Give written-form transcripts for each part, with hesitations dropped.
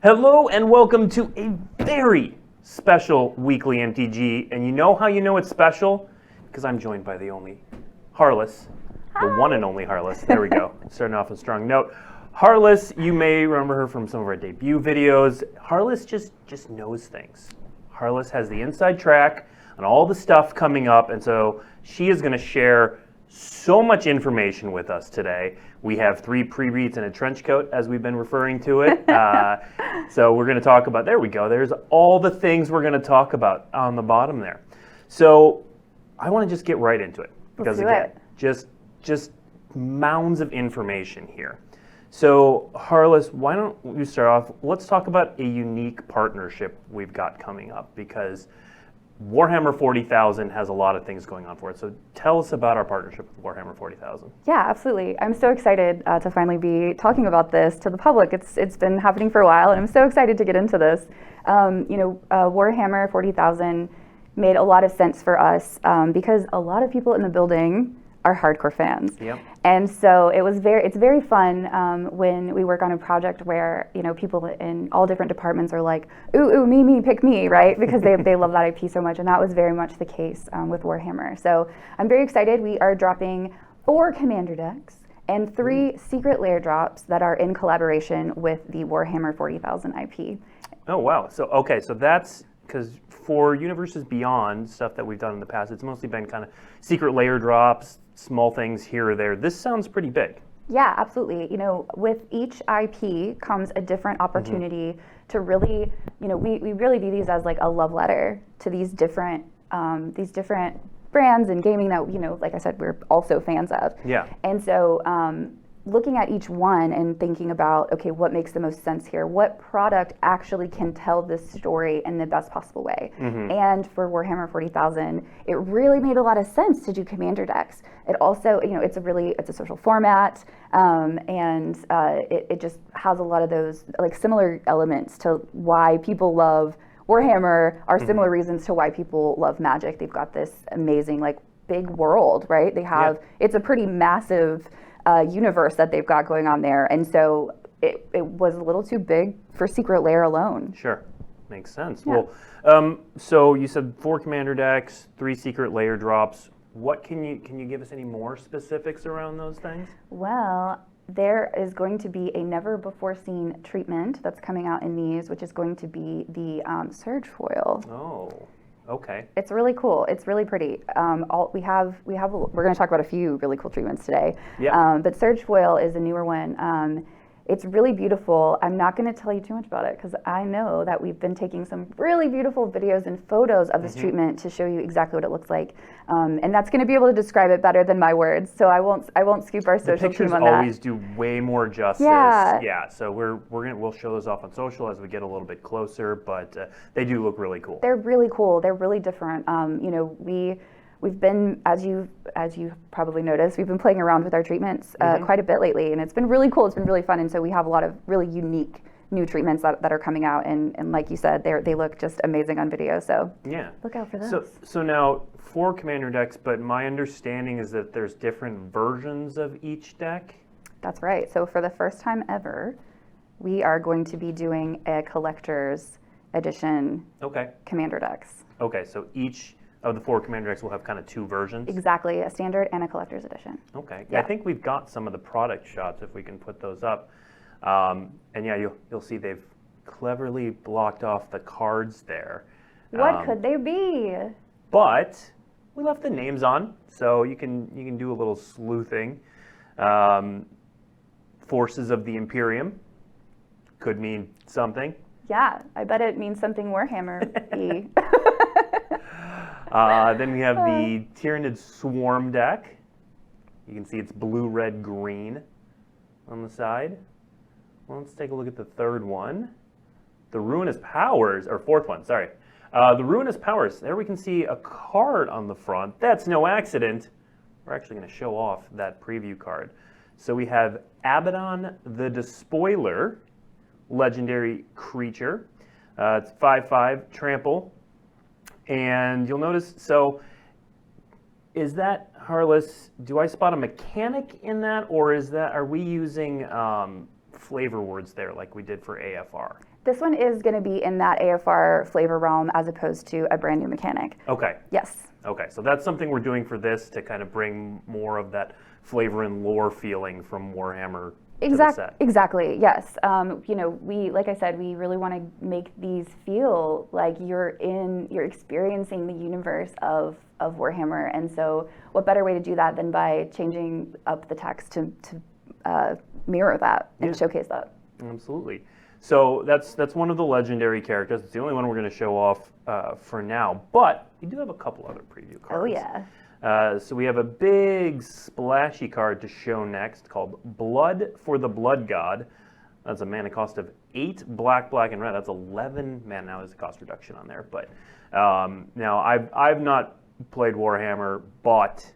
Hello and welcome to a very special weekly MTG. And you know how you know it's special? Because I'm joined by the only Harless, the one and only Harless. There we go. Starting off a strong note. Harless, you may remember her from some of our debut videos. Harless just knows things. Harless has the inside track on all the stuff coming up, and so she is going to share so much information with us today. We have 3 pre-reads and a trench coat, as we've been referring to it. So we're going to talk about, there we go, there's all the things we're going to talk about on the bottom there. So I want to just get right into it. Because again, just mounds of information here. So Harless, why don't you start off? Let's talk about a unique partnership we've got coming up, because Warhammer 40,000 has a lot of things going on for it. So tell us about our partnership with Warhammer 40,000. Yeah, absolutely. I'm so excited to finally be talking about this to the public. It's been happening for a while, and I'm so excited to get into this. Warhammer 40,000 made a lot of sense for us because a lot of people in the building are hardcore fans. Yep. And so it's very fun when we work on a project where people in all different departments are like, ooh, me, pick me, right? Because they love that IP so much, and that was very much the case with Warhammer. So I'm very excited. We are dropping 4 commander decks and 3 secret lair drops that are in collaboration with the Warhammer 40,000 IP. Oh wow! So that's because for Universes Beyond stuff that we've done in the past, it's mostly been kind of secret lair drops, small things here or there. This sounds pretty big. Yeah, absolutely. With each IP comes a different opportunity to really, we really view these as like a love letter to these different brands and gaming that, like I said, we're also fans of. Yeah. And so looking at each one and thinking about, okay, what makes the most sense here? What product actually can tell this story in the best possible way? And for Warhammer 40,000, it really made a lot of sense to do commander decks. It also, it's a social format, and it just has a lot of those like similar elements to why people love Warhammer are similar reasons to why people love Magic. They've got this amazing like big world, right? They have, it's a pretty massive universe that they've got going on there, and so it was a little too big for secret lair alone. Sure, makes sense. Yeah. Well, so you said 4 commander decks, 3 secret lair drops. What can you give us any more specifics around those things? Well, there is going to be a never before seen treatment that's coming out in these, which is going to be the Surge foil. Oh. Okay. It's really cool. It's really pretty. We're going to talk about a few really cool treatments today. Yeah. But Surge Foil is a newer one. It's really beautiful. I'm not going to tell you too much about it because I know that we've been taking some really beautiful videos and photos of this treatment to show you exactly what it looks like. And that's going to be able to describe it better than my words. So I won't scoop our social team on that. The pictures always do way more justice. Yeah. Yeah. So we'll show those off on social as we get a little bit closer, but they do look really cool. They're really cool. They're really different. We've been, as you probably noticed, we've been playing around with our treatments quite a bit lately, and it's been really cool. It's been really fun, and so we have a lot of really unique new treatments that are coming out, and like you said, they look just amazing on video. So yeah, look out for those. So now 4 commander decks, but my understanding is that there's different versions of each deck. That's right. So for the first time ever, we are going to be doing a collector's edition. Commander decks. Okay, so each of the 4 commander decks will have kind of 2 versions? Exactly, a standard and a collector's edition. Okay, yeah. I think we've got some of the product shots if we can put those up. And yeah, you'll see they've cleverly blocked off the cards there. What could they be? But we left the names on, so you can do a little sleuthing. Forces of the Imperium could mean something. Yeah, I bet it means something Warhammer-y. Then we have the Tyrannid Swarm deck. You can see it's blue, red, green on the side. Well, let's take a look at the third one. The Ruinous Powers, or fourth one, sorry. The Ruinous Powers, there we can see a card on the front. That's no accident. We're actually going to show off that preview card. So we have Abaddon the Despoiler, legendary creature. It's 5/5, trample. And you'll notice, so is that, Harless, do I spot a mechanic in that, or are we using flavor words there like we did for AFR. This one is going to be in that AFR flavor realm as opposed to a brand new mechanic. Okay. Yes. Okay, so that's something we're doing for this to kind of bring more of that flavor and lore feeling from Warhammer to the set. Exactly. Yes. We, like I said, we really want to make these feel like you're experiencing the universe of Warhammer, and so what better way to do that than by changing up the text to mirror that and showcase that. Absolutely. So that's one of the legendary characters. It's the only one we're going to show off for now, but we do have a couple other preview cards. Oh yeah. So we have a big splashy card to show next called Blood for the Blood God. That's a mana cost of 8 black, and red. That's 11 mana. Now there's a cost reduction on there, but now I've not played Warhammer, but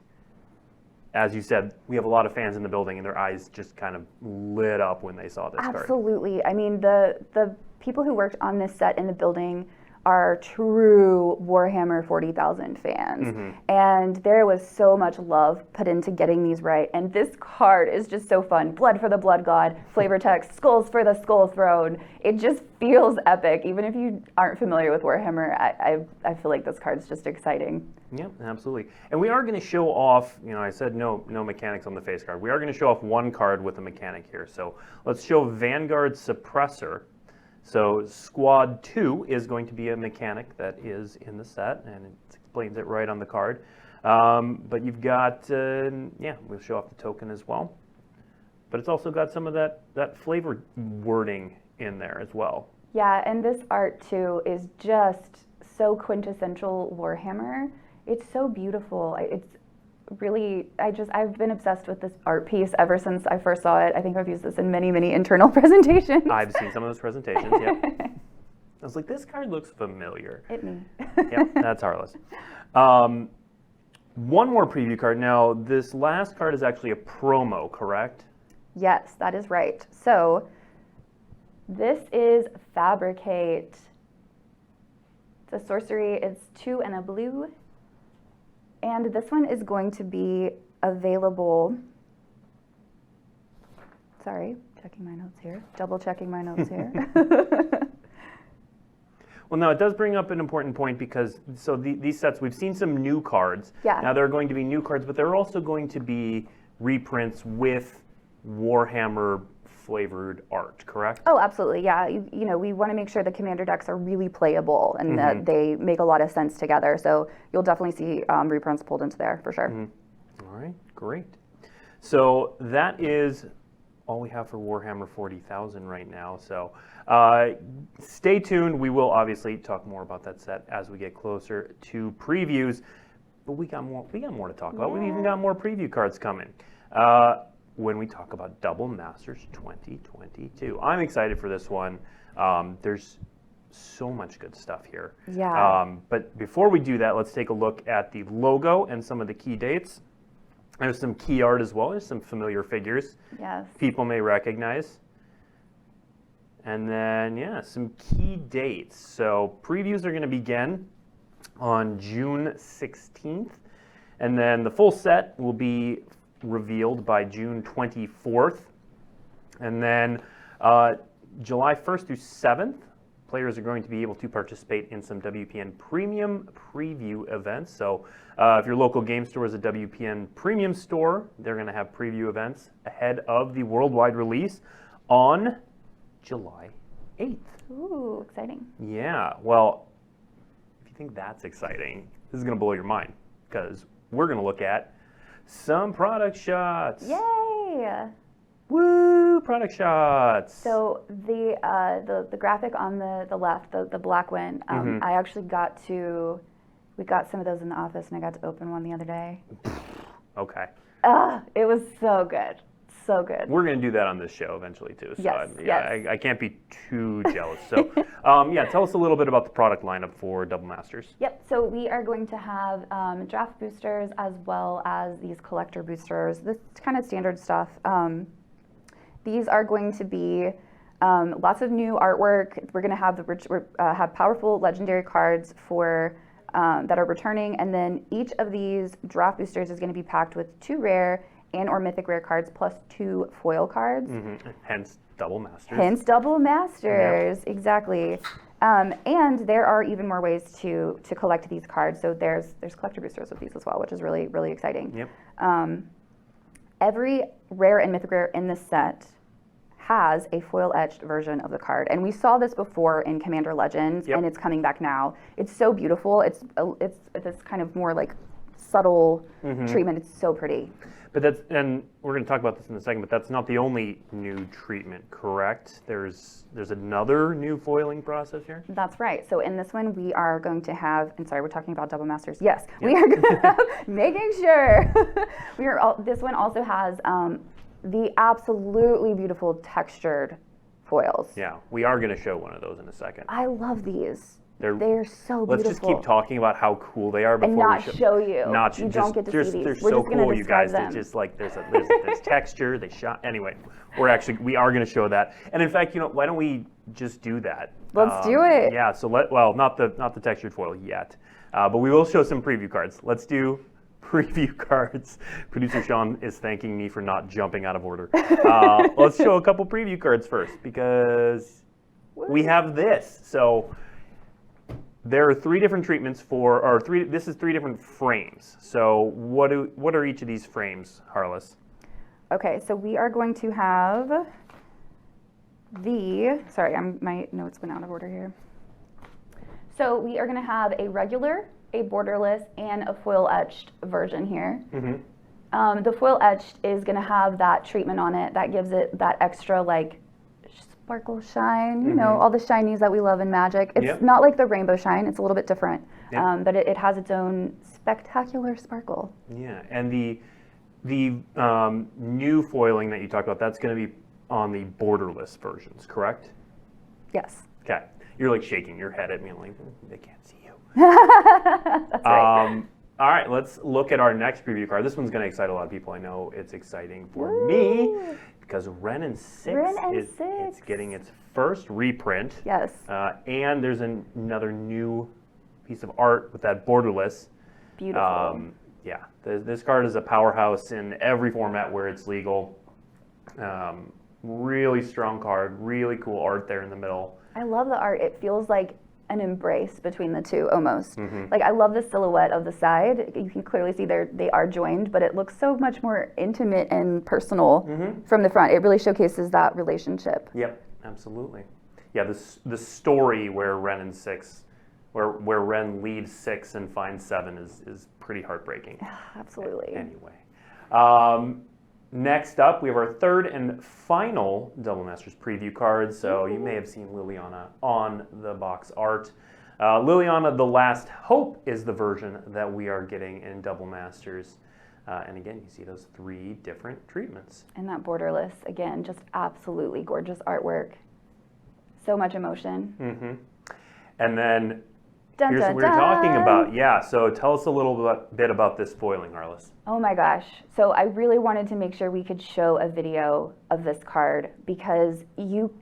as you said, we have a lot of fans in the building, and their eyes just kind of lit up when they saw this card. Absolutely. I mean, the people who worked on this set in the building are true Warhammer 40,000 fans. And there was so much love put into getting these right. And this card is just so fun. Blood for the Blood God, flavor text, skulls for the Skull Throne. It just feels epic. Even if you aren't familiar with Warhammer, I feel like this card's just exciting. Yep, absolutely. And we are going to show off, I said no mechanics on the face card. We are going to show off one card with a mechanic here. So let's show Vanguard Suppressor. So Squad 2 is going to be a mechanic that is in the set, and it explains it right on the card. But you've got, we'll show off the token as well. But it's also got some of that flavor wording in there as well. Yeah, and this art too is just so quintessential Warhammer. It's so beautiful. It's really, I've been obsessed with this art piece ever since I first saw it. I think I've used this in many, many internal presentations. I've seen some of those presentations, yeah. I was like, this card looks familiar. Hit me. Yep, that's Harless. One more preview card. Now, this last card is actually a promo, correct? Yes, that is right. So, this is Fabricate. It's a sorcery. It's 2 and a blue. And this one is going to be available. Sorry, checking my notes here. Double checking my notes here. Well, no, it does bring up an important point because these sets, we've seen some new cards. Yeah. Now there are going to be new cards, but there are also going to be reprints with Warhammer flavored art, correct? Oh, absolutely. Yeah. We want to make sure the commander decks are really playable and that they make a lot of sense together. So you'll definitely see reprints pulled into there for sure. All right, great. So that is all we have for Warhammer 40,000 right now. So stay tuned. We will obviously talk more about that set as we get closer to previews. But we got more to talk about. We've even got more preview cards coming. When we talk about Double Masters 2022. I'm excited for this one. There's so much good stuff here. Yeah. But before we do that, let's take a look at the logo and some of the key dates. There's some key art as well. There's some familiar figures. Yes. People may recognize. And then, some key dates. So previews are going to begin on June 16th. And then the full set will be revealed by June 24th. And then July 1st through 7th, players are going to be able to participate in some WPN Premium preview events. So if your local game store is a WPN Premium store, they're going to have preview events ahead of the worldwide release on July 8th. Ooh, exciting. Yeah, well, if you think that's exciting, this is going to blow your mind because we're going to look at some product shots. Yay! Woo! Product shots. So the graphic on the left, the black one, I actually we got some of those in the office, and I got to open one the other day. Okay. It was so good. So good. We're going to do that on this show eventually too. So Yes. I can't be too jealous. So tell us a little bit about the product lineup for Double Masters. Yep. So we are going to have draft boosters as well as these collector boosters. This kind of standard stuff. These are going to be lots of new artwork. We're going to have have powerful legendary cards for that are returning, and then each of these draft boosters is going to be packed with 2 rare and/or mythic rare cards plus 2 foil cards. Hence Double Masters. Hence Double Masters, exactly. And there are even more ways to collect these cards. So there's collector boosters with these as well, which is really, really exciting. Yep. Every rare and mythic rare in the set has a foil etched version of the card, and we saw this before in Commander Legends, Yep. and it's coming back now. It's so beautiful. It's this kind of more like subtle treatment. It's so pretty. But and we're going to talk about this in a second, but that's not the only new treatment, correct? There's another new foiling process here? That's right. So in this one, we are going to have, and sorry, we're talking about Double Masters. Yes, we are going to have, making sure. This one also has the absolutely beautiful textured foils. Yeah, we are going to show one of those in a second. I love these. They're so beautiful. Let's just keep talking about how cool they are before and not we show you. You don't get to see these. They're We're so just gonna cool, you guys. describe them. They're just like there's texture. They shot. Anyway, we are going to show that. And in fact, why don't we just do that? Let's do it. Yeah. So not the textured foil yet, but we will show some preview cards. Let's do preview cards. Producer Sean is thanking me for not jumping out of order. Let's show a couple preview cards first because we have this. So there are three different treatments this is three different frames. So what are each of these frames, Harless? Okay, so we are going to have sorry, my notes went out of order here. So we are going to have a regular, a borderless, and a foil etched version here. The foil etched is going to have that treatment on it that gives it that extra like sparkle shine, all the shinies that we love in Magic. It's not like the rainbow shine, it's a little bit different, but it has its own spectacular sparkle. Yeah, and the new foiling that you talked about, that's going to be on the borderless versions, correct? Yes. Okay. You're like shaking your head at me like, they can't see you. That's right. All right, let's look at our next preview card. This one's going to excite a lot of people. I know it's exciting for me because Ren and 6 it's getting its first reprint. Yes. And there's another new piece of art with that borderless. Beautiful. Yeah, this card is a powerhouse in every format where it's legal. Really strong card, really cool art there in the middle. I love the art. It feels like an embrace between the two almost. Like I love the silhouette of the side. You can clearly see they are joined, but it looks so much more intimate and personal from the front. It really showcases that relationship. Yep, absolutely. Yeah, the story where Ren and 6, where Ren leaves 6 and finds 7 is pretty heartbreaking. Absolutely. Anyway. Next up, we have our third and final Double Masters preview card. So you may have seen Liliana on the box art. Liliana, the Last Hope, is the version that we are getting in Double Masters. And again, you see those three different treatments. And that borderless, again, just absolutely gorgeous artwork. So much emotion. And then Dun, here's dun, what we were talking dun. about. Yeah, so tell us a little bit about this foiling, Harless. Oh my gosh. So I really wanted to make sure we could show a video of this card because you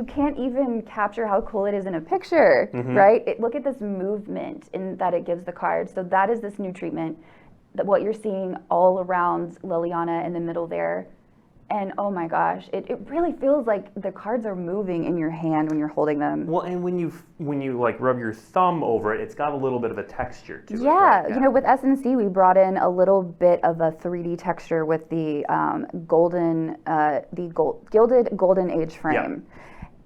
can't even capture how cool it is in a picture, right? Look at this movement that it gives the card. So that is this new treatment, that what you're seeing all around Liliana in the middle there. And oh my gosh, it really feels like the cards are moving in your hand when you're holding them. Well, and when you like rub your thumb over it, it's got a little bit of a texture to it. Yeah, Right? with SNC we brought in a little bit of a 3D texture with the gilded golden age frame.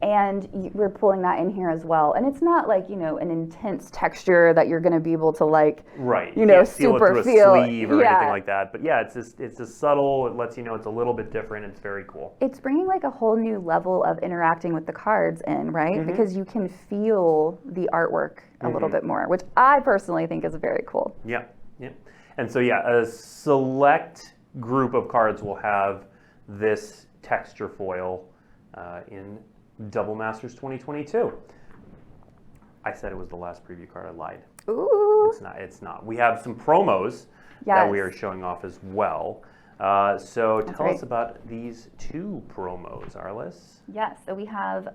And we're pulling that in here as well. And it's not like, an intense texture that you're going to be able to Right. You can't super feel it through a sleeve or anything like that. But yeah, it's just subtle. It lets you know it's a little bit different. It's very cool. It's bringing like a whole new level of interacting with the cards in, right? Because you can feel the artwork a little bit more, which I personally think is very cool. Yeah. And so a select group of cards will have this texture foil in Double Masters 2022. I said it was the last preview card. I lied. Ooh. It's not. We have some promos that we are showing off as well. So tell us about these two promos, Harless. Yes, so we have,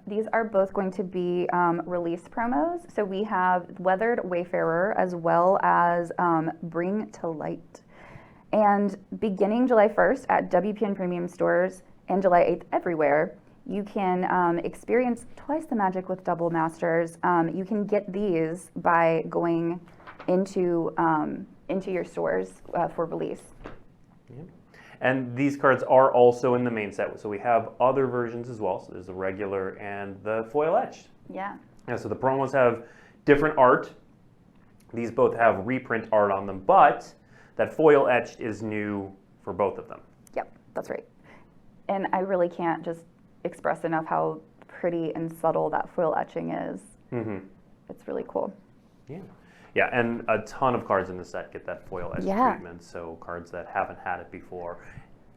these are both going to be release promos. So we have Weathered Wayfarer as well as Bring to Light. And beginning July 1st at WPN Premium Stores and July 8th everywhere, You can experience twice the magic with Double Masters. You can get these by going into your stores for release. Yeah. And these cards are also in the main set. So we have other versions as well. So there's the regular and the foil etched. Yeah. Yeah, so the promos have different art. These both have reprint art on them, but that foil etched is new for both of them. Yep, that's right. And I really can't just express enough how pretty and subtle that foil etching is. Mm-hmm. It's really cool. Yeah. Yeah, and a ton of cards in the set get that foil etch treatment, so cards that haven't had it before.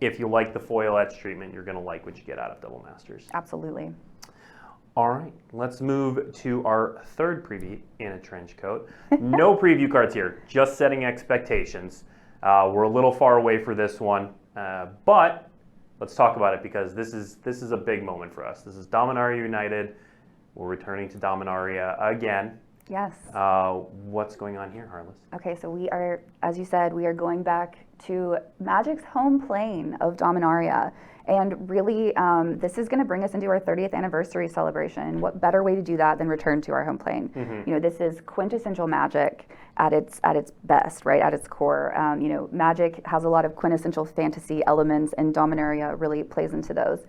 If you like the foil etch treatment, you're going to like what you get out of Double Masters. Absolutely. All right, let's move to our third preview in a trench coat. No preview cards here, just setting expectations. We're a little far away for this one, but let's talk about it because this is a big moment for us. This is Dominaria United. We're returning to Dominaria again. Yes. What's going on here, Harless? Okay, so we are, as you said, we are going back to Magic's home plane of Dominaria. And really, this is going to bring us into our 30th anniversary celebration. What better way to do that than return to our home plane? Mm-hmm. You know, this is quintessential Magic at its best, right? At its core. You know, Magic has a lot of quintessential fantasy elements, and Dominaria really plays into those.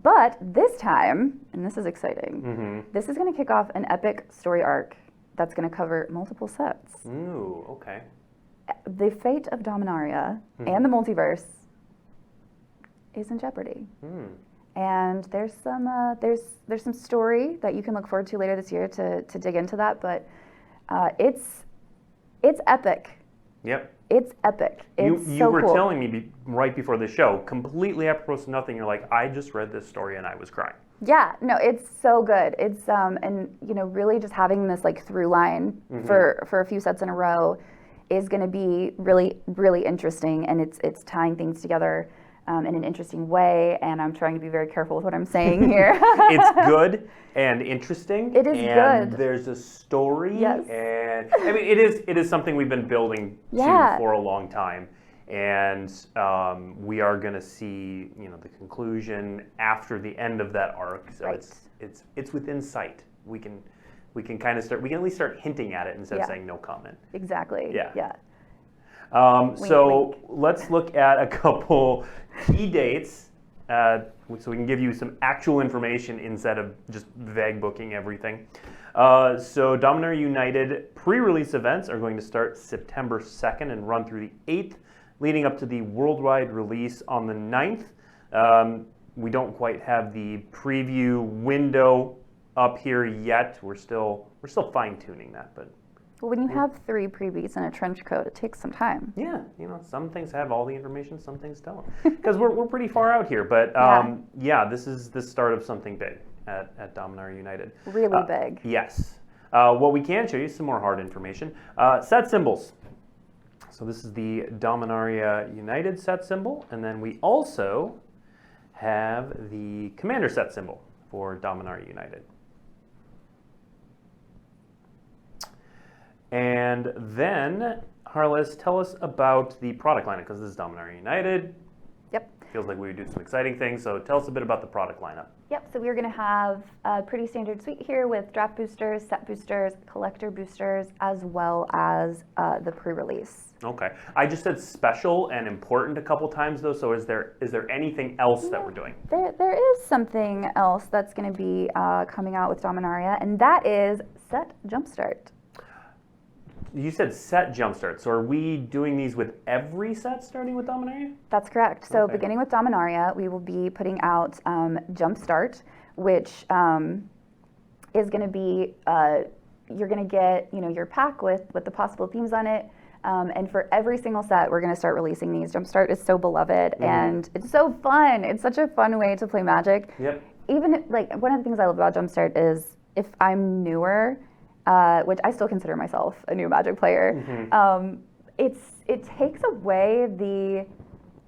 But this time, and this is exciting, this is going to kick off an epic story arc that's going to cover multiple sets. Ooh, okay. The fate of Dominaria and the multiverse is in jeopardy. And there's some story that you can look forward to later this year to dig into that, but it's epic. Yep. It's epic. It's you so were cool. telling me right before the show, completely apropos to nothing, you're like, I just read this story and I was crying. Yeah, no, it's so good. It's and you know, really just having this like through line for a few sets in a row is going to be really, really interesting, and it's tying things together in an interesting way, and I'm trying to be very careful with what I'm saying here. It's good and interesting. It is and good. There's a story. Yes. And I mean, it is something we've been building to for a long time. And we are going to see, you know, the conclusion after the end of that arc. So Right. it's within sight. We can kind of start. We can at least start hinting at it instead of saying no comment. Exactly. Yeah. Wink, So wink. let's look at a couple key dates so we can give you some actual information instead of just vague booking everything. So Dominar United pre-release events are going to start September 2nd and run through the 8th, leading up to the worldwide release on the 9th. We don't quite have the preview window up here yet. We're still fine-tuning that, but Well, when you have 3 previews in a trench coat, it takes some time. yeah, you know, some things have all the information, some things don't, because we're pretty far out here. But yeah, this is the start of something big at Dominar United. Really big. Yes. What we can show you some more hard information. Set symbols. So this is the Dominaria United set symbol, and then we also have the Commander set symbol for Dominar United. And then, Harless, tell us about the product lineup, because this is Dominar United. Yep. Feels like we would do some exciting things, so tell us a bit about the product lineup. Yep, so we're going to have a pretty standard suite here with draft boosters, set boosters, collector boosters, as well as the pre-release. Okay. I just said special and important a couple times, though, so is there anything else that we're doing? There is something else that's going to be coming out with Dominaria, and that is Set Jumpstart. You said set jumpstart, so are we doing these with every set starting with Dominaria? That's correct. So Okay. beginning with Dominaria, we will be putting out Jumpstart, which is going to be, you're going to get, you know, your pack with the possible themes on it. And for every single set, we're going to start releasing these. Jumpstart is so beloved and it's so fun. It's such a fun way to play Magic. Yep. Even like one of the things I love about Jumpstart is if I'm newer, which I still consider myself a new Magic player, it takes away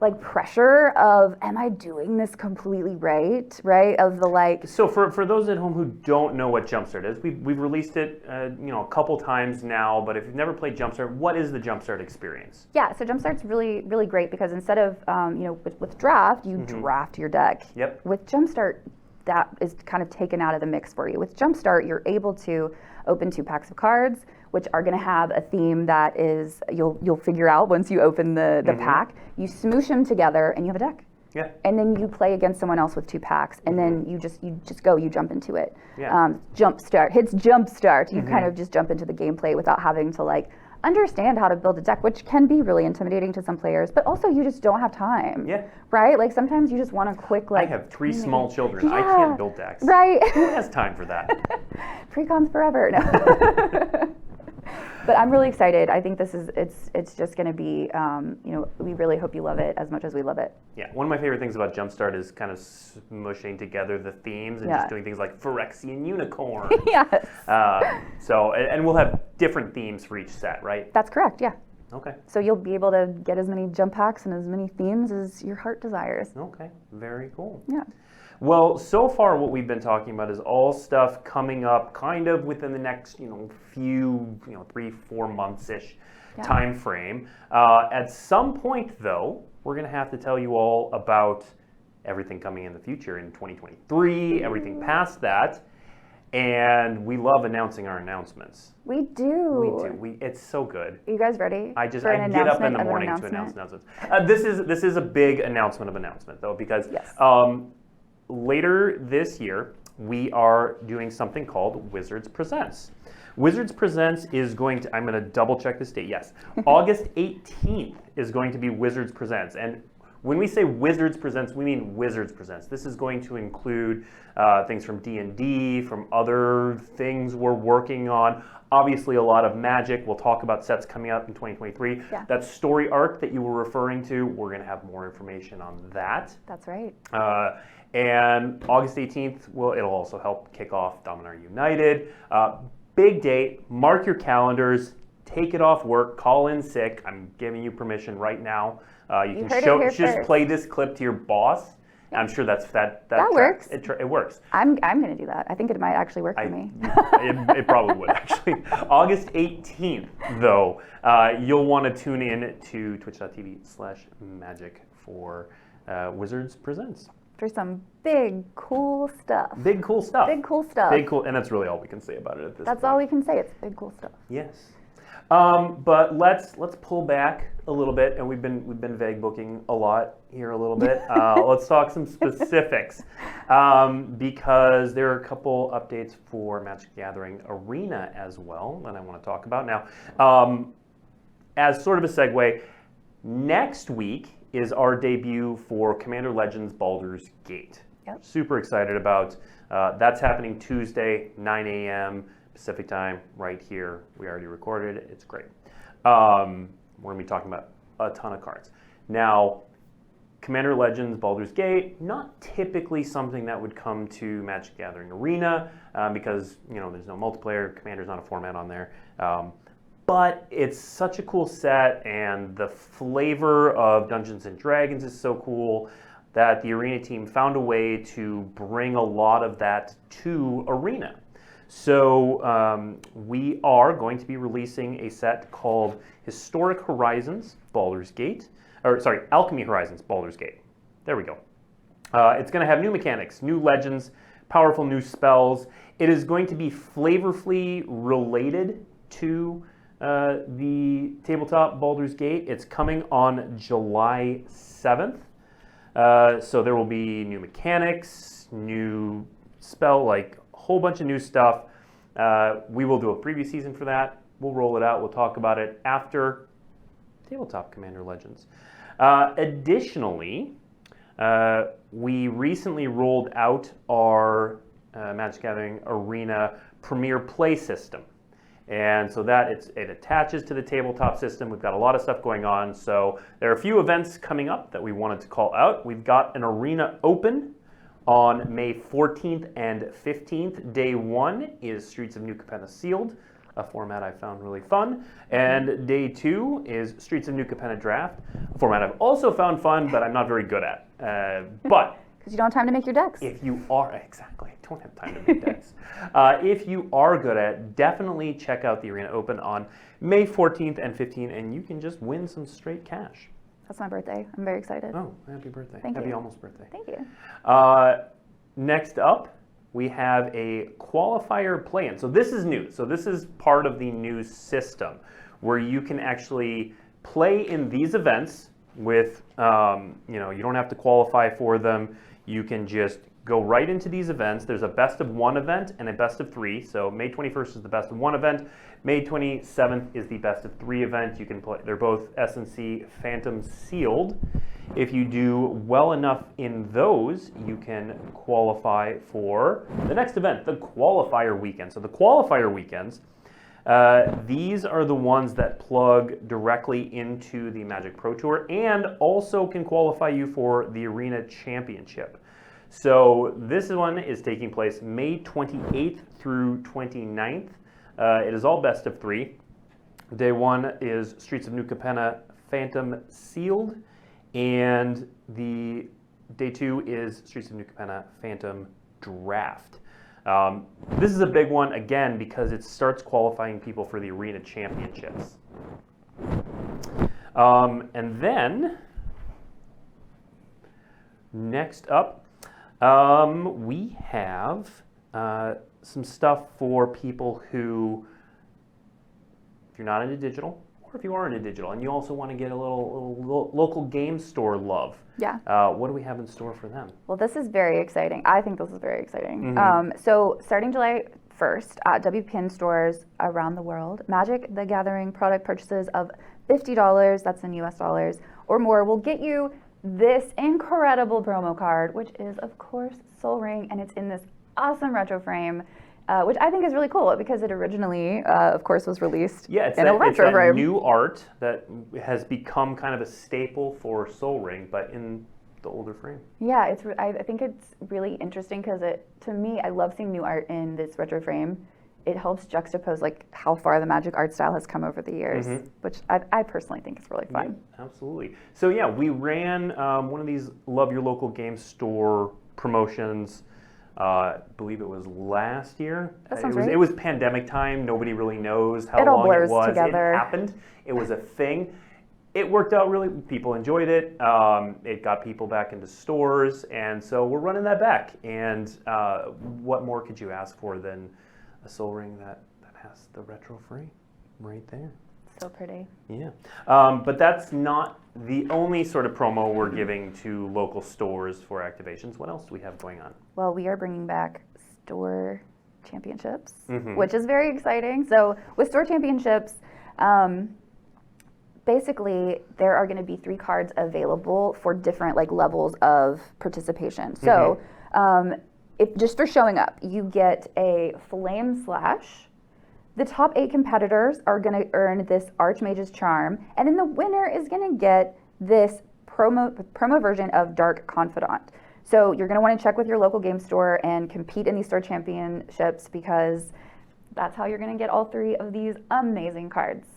like pressure of, am I doing this completely right? Right? Of the like. So for those at home who don't know what Jumpstart is, we've released it a couple times now, but if you've never played Jumpstart, what is the Jumpstart experience? Yeah, so Jumpstart's really, really great because instead of, with Draft, you draft your deck. Yep. With Jumpstart, that is kind of taken out of the mix for you. With Jumpstart, you're able to open 2 packs of cards, which are going to have a theme that is you'll figure out once you open the pack. You smoosh them together, and you have a deck. Yeah. And then you play against someone else with 2 packs, and then you jump into it. Yeah. Jumpstart hits Jumpstart. You kind of just jump into the gameplay without having to like understand how to build a deck, which can be really intimidating to some players, but also you just don't have time. Yeah. Right? Like sometimes you just want a quick like. I have 3 small children. Yeah. I can't build decks. Right. Who has time for that? Pre-cons forever. No. But I'm really excited. I think it's just going to be, we really hope you love it as much as we love it. Yeah, one of my favorite things about Jumpstart is kind of smushing together the themes and just doing things like Phyrexian Unicorn. Yes. And we'll have different themes for each set, right? That's correct, yeah. Okay. So you'll be able to get as many jump packs and as many themes as your heart desires. Okay, very cool. Yeah. Well, so far what we've been talking about is all stuff coming up kind of within the next, few, 3-4 months-ish time frame. At some point, though, we're going to have to tell you all about everything coming in the future in 2023, everything past that. And we love announcing our announcements. We do. We do. It's so good. Are you guys ready? I get up in the morning to announce announcements. This is a big announcement of announcement, though, because later this year, we are doing something called Wizards Presents. Wizards Presents is going to, I'm going to double check this date, yes. August 18th is going to be Wizards Presents. And when we say Wizards Presents, we mean Wizards Presents. This is going to include things from D&D, from other things we're working on. Obviously, a lot of Magic. We'll talk about sets coming up in 2023. Yeah. That story arc that you were referring to, we're going to have more information on that. That's right. And August 18th, it'll also help kick off Dominar United. Big date, mark your calendars, take it off work, call in sick. I'm giving you permission right now. You can just play this clip to your boss. I'm sure that works. It works. I'm going to do that. I think it might actually work for me. It probably would, actually. August 18th, though, you'll want to tune in to twitch.tv/magic for Wizards Presents. For some big, cool stuff. Big, cool stuff. Big, cool stuff. Big, cool, and that's really all we can say about it at this point. That's all we can say. It's big, cool stuff. Yes. But let's pull back a little bit, and we've been vague booking a lot here a little bit. Let's talk some specifics, because there are a couple updates for Magic the Gathering Arena as well that I want to talk about. Now, as sort of a segue, next week is our debut for Commander Legends Baldur's Gate. Yep. Super excited about. That's happening Tuesday, 9 a.m. Pacific time, right here. We already recorded it. It's great. We're going to be talking about a ton of cards. Now, Commander Legends Baldur's Gate, not typically something that would come to Magic the Gathering Arena, because there's no multiplayer. Commander's not a format on there. But it's such a cool set, and the flavor of Dungeons & Dragons is so cool that the Arena team found a way to bring a lot of that to Arena. So we are going to be releasing a set called Historic Horizons Baldur's Gate, Alchemy Horizons Baldur's Gate. There we go. It's going to have new mechanics, new legends, powerful new spells. It is going to be flavorfully related to the tabletop Baldur's Gate. It's coming on July 7th. So there will be new mechanics, new spell, like a whole bunch of new stuff. We will do a preview season for that. We'll roll it out. We'll talk about it after Tabletop Commander Legends. Additionally, we recently rolled out our Magic the Gathering Arena Premier Play system. And so that it attaches to the tabletop system. We've got a lot of stuff going on. So there are a few events coming up that we wanted to call out. We've got an Arena Open on May 14th and 15th. Day 1 is Streets of New Capenna Sealed. a format I found really fun. And day 2 is Streets of New Capenna Draft, a format I've also found fun, but I'm not very good at. But Because you don't have time to make your decks. if you are, exactly, I don't have time to make decks. If you are good at it, definitely check out the Arena Open on May 14th and 15th, and you can just win some straight cash. That's my birthday. I'm very excited. Oh, happy birthday. Thank Happy you. almost birthday. Thank you. Next up, we have a qualifier play-in. So this is new. So this is part of the new system where you can actually play in these events with, you don't have to qualify for them. You can just go right into these events. There's a best of 1 event and a best of 3. So May 21st is the best of 1 event. May 27th is the best of 3 event. You can play. They're both S&C Phantom sealed. If you do well enough in those, you can qualify for the next event, the qualifier weekend. So the qualifier weekends, these are the ones that plug directly into the Magic Pro Tour and also can qualify you for the Arena Championship. So this one is taking place May 28th through 29th. It is all best of 3. Day 1 is Streets of New Capenna Phantom Sealed, and the day 2 is Streets of New Capenna Phantom Draft. This is a big one, again, because it starts qualifying people for the Arena Championships. And then, next up, we have some stuff for people who, if you're not into digital, or if you are into digital, and you also want to get a little local game store love. Yeah. What do we have in store for them? Well, this is very exciting. I think this is very exciting. Mm-hmm. So starting July 1st at WPN stores around the world, Magic the Gathering product purchases of $50, that's in US dollars, or more will get you this incredible promo card, which is, of course, Sol Ring, and it's in this awesome retro frame, which I think is really cool because it originally, of course, was released in a retro frame. It's new art that has become kind of a staple for Sol Ring, but in the older frame. Yeah, I think it's really interesting because to me, I love seeing new art in this retro frame. It helps juxtapose like how far the Magic art style has come over the years, which I personally think is really fun. Yeah, absolutely. So yeah, we ran one of these Love Your Local Game Store promotions. I believe it was last year. That sounds right. It was pandemic time. Nobody really knows how It all long blurs it was. together. It happened. It was a thing. It worked out really. People enjoyed it. It got people back into stores, and so we're running that back. And what more could you ask for than a Sol Ring that has the retro frame right there? So pretty. Yeah, but that's not the only sort of promo we're giving to local stores for activations. What else do we have going on? Well, we are bringing back store championships, which is very exciting. So with store championships, basically there are going to be 3 cards available for different levels of participation. So if just for showing up, you get a Flame Slash. The top 8 competitors are going to earn this Archmage's Charm, and then the winner is going to get this promo version of Dark Confidant. So you're going to want to check with your local game store and compete in these store championships because that's how you're going to get all 3 of these amazing cards.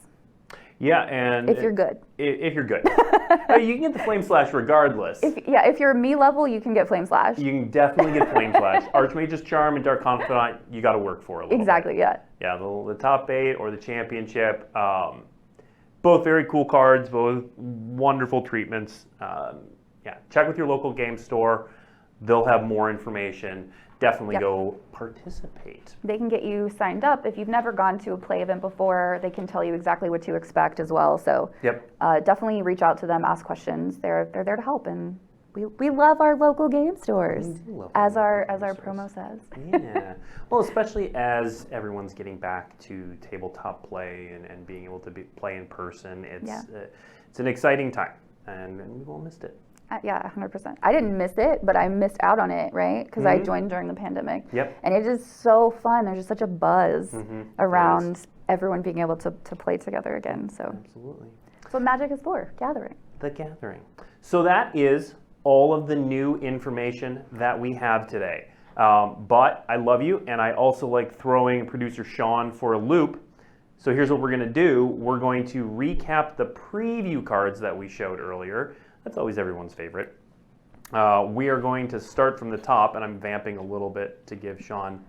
Yeah, and if you're good. If you're good. You can get the Flame Slash regardless. If you're me level, you can get Flame Slash. You can definitely get Flame Slash. Archmage's Charm and Dark Confidant, you got to work for a little Exactly, bit. yeah. Yeah, the top 8 or the championship, both very cool cards, both wonderful treatments. Yeah, check with your local game store. They'll have more information. Definitely go participate. They can get you signed up. If you've never gone to a play event before, they can tell you exactly what to expect as well. So definitely reach out to them, ask questions. They're there to help, and we love our local game stores, as our promo says. Yeah. Well, especially as everyone's getting back to tabletop play and being able to play in person, it's an exciting time, and we've all missed it. Yeah, 100%. I didn't miss it, but I missed out on it, right? Because I joined during the pandemic. Yep. And it is so fun. There's just such a buzz around everyone being able to play together again. So absolutely. That's what Magic is for, gathering. The gathering. So that is all of the new information that we have today. But I love you, and I also like throwing producer Sean for a loop. So here's what we're going to do. We're going to recap the preview cards that we showed earlier. That's always everyone's favorite. We are going to start from the top, and I'm vamping a little bit to give Sean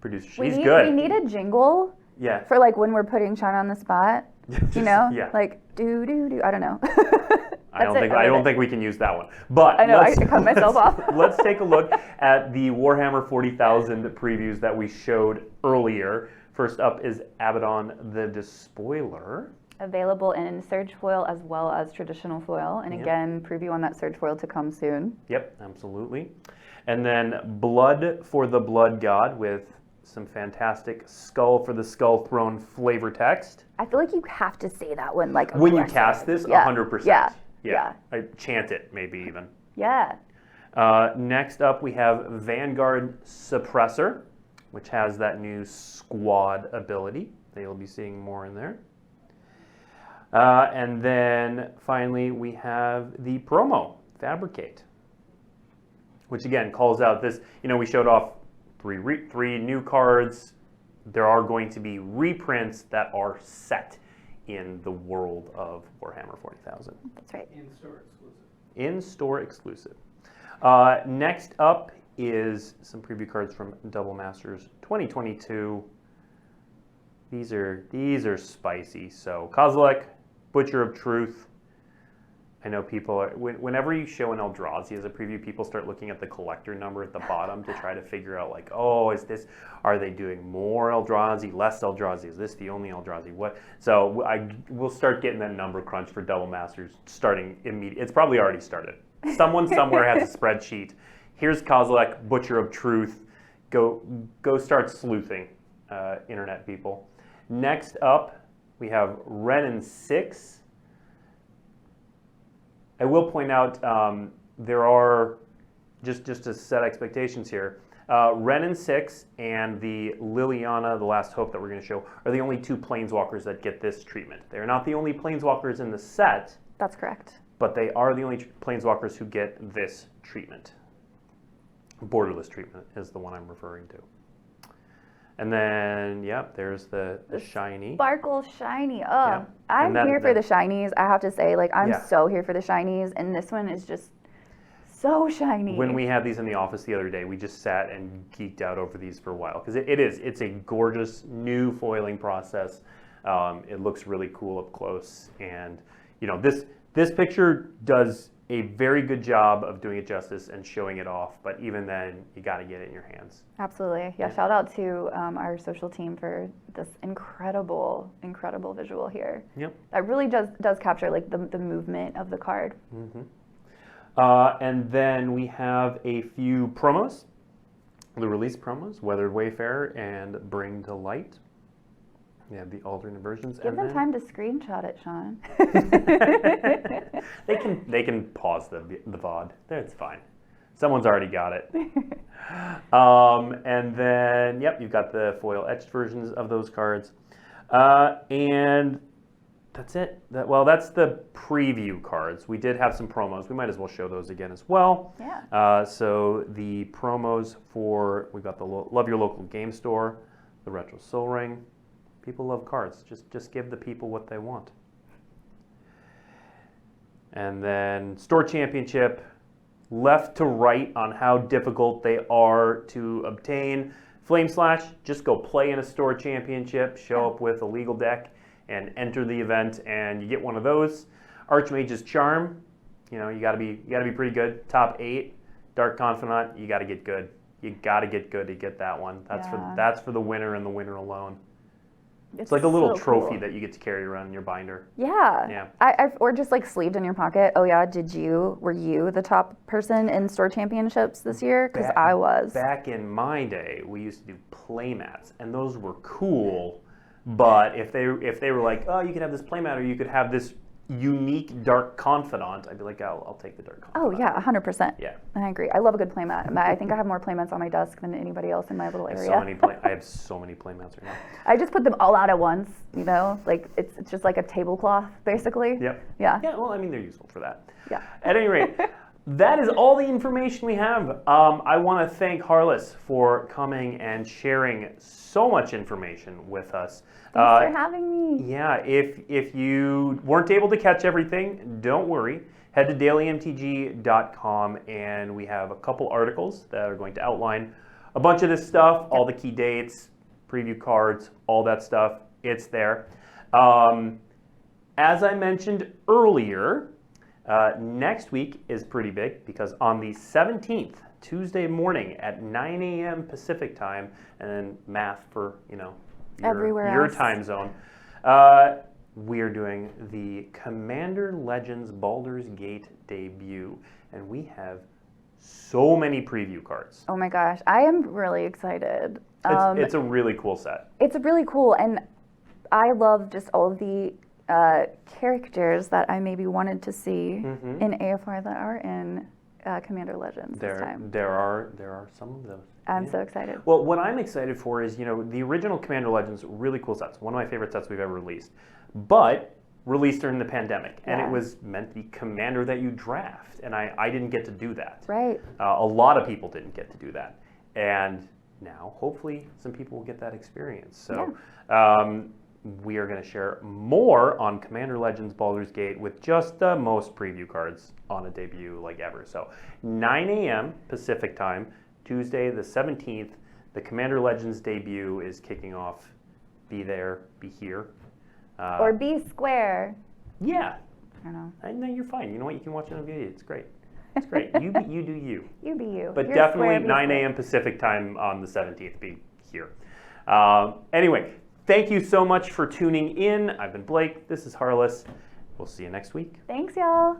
producer. She's good. We need a jingle. Yeah. For like when we're putting Sean on the spot. You know? Yeah. Like do. I don't know. I don't think we can use that one. But I know, I cut myself off. Let's take a look at the Warhammer 40,000 previews that we showed earlier. First up is Abaddon the Despoiler. Available in Surge foil as well as traditional foil. And again, preview on that Surge foil to come soon. Yep, absolutely. And then Blood for the Blood God with some fantastic Skull for the Skull Throne flavor text. I feel like you have to say that one like when you aggressive. cast this, Yeah. 100%. Yeah. I chant it, maybe even. Yeah. Next up, we have Vanguard Suppressor, which has that new squad ability that you'll be seeing more in there. And then finally, we have the promo, Fabricate, which again calls out this, we showed off three new cards. There are going to be reprints that are set in the world of Warhammer 40,000. That's right. In-store exclusive. In-store exclusive. Next up is some preview cards from Double Masters 2022. These are spicy. So Kozilek, Butcher of Truth. I know people are, whenever you show an Eldrazi as a preview, people start looking at the collector number at the bottom to try to figure out like, oh, are they doing more Eldrazi, less Eldrazi? Is this the only Eldrazi? What? So we'll start getting that number crunch for Double Masters starting immediately. It's probably already started. Someone somewhere has a spreadsheet. Here's Kozilek, Butcher of Truth. Go start sleuthing, internet people. Next up, we have Ren and 6. I will point out there are, just to set expectations here, Ren and 6 and the Liliana, the Last Hope that we're going to show, are the only two Planeswalkers that get this treatment. They're not the only Planeswalkers in the set. That's correct. But they are the only Planeswalkers who get this treatment. Borderless treatment is the one I'm referring to. And then, there's the shiny. Sparkle shiny. Oh, Yeah. I'm here for the shinies. I have to say, I'm so here for the shinies. And this one is just so shiny. When we had these in the office the other day, we just sat and geeked out over these for a while. Because it's a gorgeous new foiling process. It looks really cool up close. And, this picture does a very good job of doing it justice and showing it off, but even then, you got to get it in your hands. Absolutely. Yeah, shout out to our social team for this incredible visual here. Yep. That really does capture the movement of the card. Mm-hmm. And then we have a few promos, the release promos, Weathered Wayfarer and Bring to Light. We have the alternate versions. Give them time to screenshot it, Sean. They can pause the VOD. It's fine. Someone's already got it. And then, you've got the foil etched versions of those cards. And that's it. That's the preview cards. We did have some promos. We might as well show those again as well. Yeah. So the promos we've got the Love Your Local Game Store, the Retro Soul Ring. People love cards. Just give the people what they want. And then Store Championship, left to right on how difficult they are to obtain. Flame Slash, just go play in a Store Championship, show up with a legal deck, and enter the event, and you get one of those. Archmage's Charm, you gotta be pretty good. Top 8. Dark Confidant, you gotta get good. You gotta get good to get that one. That's for the winner and the winner alone. It's like a little trophy that you get to carry around in your binder. Yeah. Or just sleeved in your pocket. Oh yeah, were you the top person in Store Championships this year? Because I was. Back in my day, we used to do playmats, and those were cool. But if they were like, oh, you could have this playmat, or you could have this unique Dark Confidant, I'd be like, I'll take the Dark Confidant. Oh yeah, 100%. Yeah. I agree. I love a good playmat. I think I have more playmats on my desk than anybody else in my little area. I have so many playmats right now. I just put them all out at once, it's just like a tablecloth, basically. Yep. Yeah. Yeah, well, they're useful for that. Yeah. At any rate, That is all the information we have. I want to thank Harless for coming and sharing so much information with us. Thanks for having me. Yeah, if you weren't able to catch everything, don't worry. Head to dailymtg.com and we have a couple articles that are going to outline a bunch of this stuff, all the key dates, preview cards, all that stuff. It's there. As I mentioned earlier, next week is pretty big because on the 17th, Tuesday morning at 9 a.m. Pacific time, and then math for, your time zone, we are doing the Commander Legends Baldur's Gate debut, and we have so many preview cards. Oh my gosh, I am really excited. It's a really cool set. It's really cool, and I love just all of the characters that I maybe wanted to see in AFR that are in Commander Legends this time. There are some of those. I'm so excited. Well, what I'm excited for is, the original Commander Legends, really cool sets. One of my favorite sets we've ever released. But released during the pandemic. And it was meant to be Commander that you draft. And I didn't get to do that. Right. A lot of people didn't get to do that. And now, hopefully, some people will get that experience. So we are going to share more on Commander Legends Baldur's Gate with just the most preview cards on a debut like ever. So 9 a.m. Pacific time, Tuesday the 17th, the Commander Legends debut is kicking off. Be there, be here. Or be square. Yeah. I don't know. No, you're fine. You know what? You can watch it on video. It's great. It's great. You do you. You be you. But You're definitely square, 9 a.m. Pacific time on the 17th. Be here. Anyway, thank you so much for tuning in. I've been Blake. This is Harless. We'll see you next week. Thanks, y'all.